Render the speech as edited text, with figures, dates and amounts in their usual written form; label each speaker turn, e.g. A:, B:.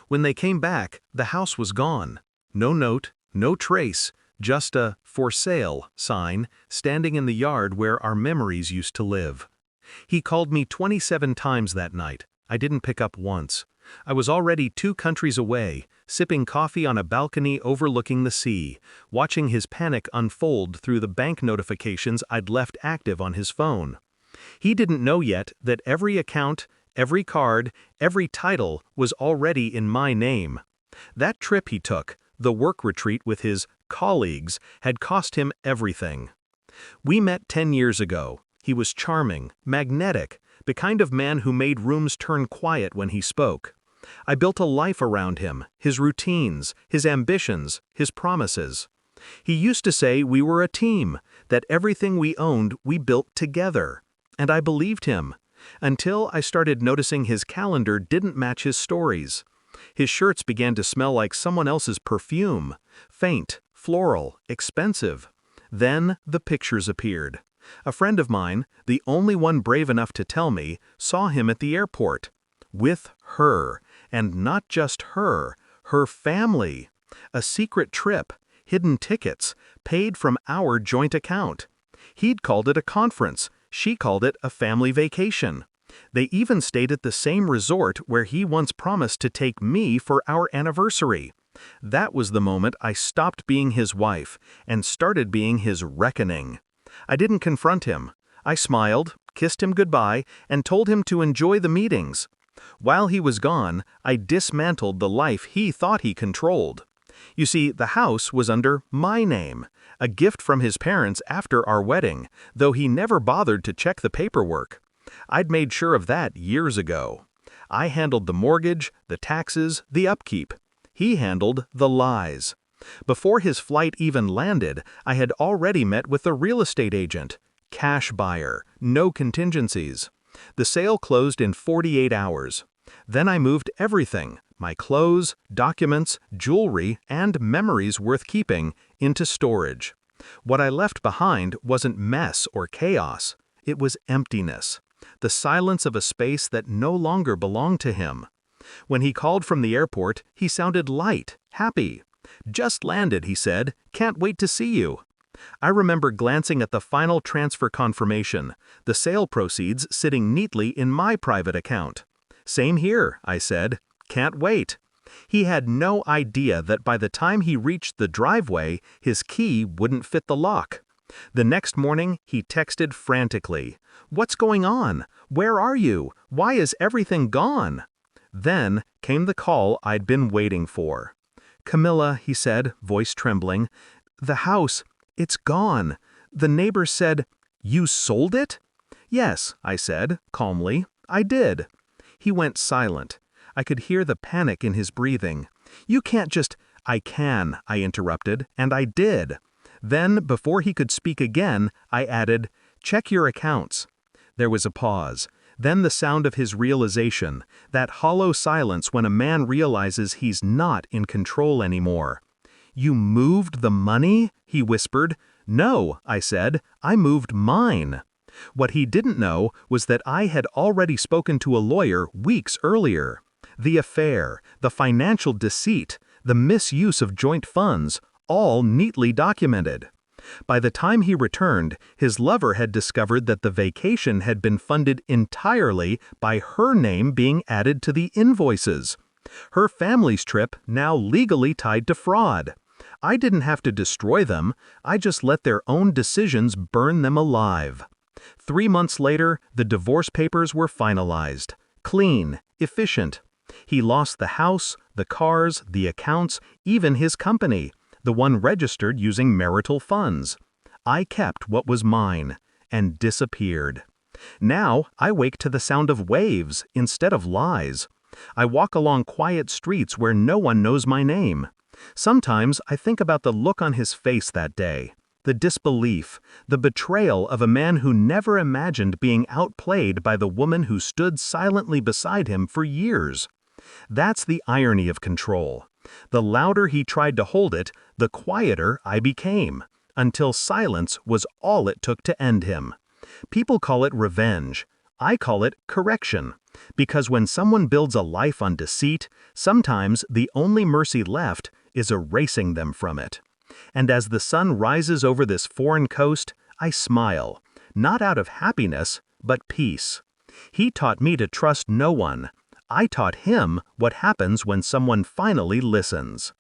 A: When they came back, the house was gone. No note, no trace, just a "for sale" sign standing in the yard where our memories used to live. He called me 27 times that night. I didn't pick up once. I was already 2 countries away, sipping coffee on a balcony overlooking the sea, watching his panic unfold through the bank notifications I'd left active on his phone. He didn't know yet that every account, every card, every title was already in my name. That trip he took, the work retreat with his colleagues, had cost him everything. We met 10 years ago. He was charming, magnetic, the kind of man who made rooms turn quiet when he spoke. I built a life around him, his routines, his ambitions, his promises. He used to say we were a team, that everything we owned we built together. And I believed him, until I started noticing his calendar didn't match his stories. His shirts began to smell like someone else's perfume, faint, floral, expensive. Then the pictures appeared. A friend of mine, the only one brave enough to tell me, saw him at the airport. With her, and not just her family. A secret trip, hidden tickets, paid from our joint account. He'd called it a conference, she called it a family vacation. They even stayed at the same resort where he once promised to take me for our anniversary. That was the moment I stopped being his wife and started being his reckoning. I didn't confront him. I smiled, kissed him goodbye, and told him to enjoy the meetings. While he was gone, I dismantled the life he thought he controlled. You see, the house was under my name, a gift from his parents after our wedding, though he never bothered to check the paperwork. I'd made sure of that years ago. I handled the mortgage, the taxes, the upkeep. He handled the lies. Before his flight even landed, I had already met with a real estate agent. Cash buyer, no contingencies. The sale closed in 48 hours. Then I moved everything, my clothes, documents, jewelry, and memories worth keeping, into storage. What I left behind wasn't mess or chaos. It was emptiness. The silence of a space that no longer belonged to him. When he called from the airport, he sounded light, happy. "Just landed," he said. "Can't wait to see you." I remember glancing at the final transfer confirmation, the sale proceeds sitting neatly in my private account. "Same here," I said. "Can't wait." He had no idea that by the time he reached the driveway, his key wouldn't fit the lock. The next morning, he texted frantically. "What's going on? Where are you? Why is everything gone?" Then came the call I'd been waiting for. "Camilla," he said, voice trembling, "the house, it's gone. The neighbors said—" "You sold it?" "Yes," I said, calmly, "I did." He went silent. I could hear the panic in his breathing. "You can't just—" "I can," I interrupted, and I did. Then, before he could speak again, I added, "Check your accounts." There was a pause. Then the sound of his realization, that hollow silence when a man realizes he's not in control anymore. "You moved the money?" he whispered. "No," I said, "I moved mine." What he didn't know was that I had already spoken to a lawyer weeks earlier. The affair, the financial deceit, the misuse of joint funds, all neatly documented. By the time he returned, his lover had discovered that the vacation had been funded entirely by her name being added to the invoices. Her family's trip now legally tied to fraud. I didn't have to destroy them, I just let their own decisions burn them alive. 3 months later, the divorce papers were finalized. Clean, efficient. He lost the house, the cars, the accounts, even his company, the one registered using marital funds. I kept what was mine, and disappeared. Now I wake to the sound of waves instead of lies. I walk along quiet streets where no one knows my name. Sometimes I think about the look on his face that day, the disbelief, the betrayal of a man who never imagined being outplayed by the woman who stood silently beside him for years. That's the irony of control. The louder he tried to hold it, the quieter I became, until silence was all it took to end him. People call it revenge. I call it correction, because when someone builds a life on deceit, sometimes the only mercy left is erasing them from it. And as the sun rises over this foreign coast, I smile, not out of happiness, but peace. He taught me to trust no one. I taught him what happens when someone finally listens.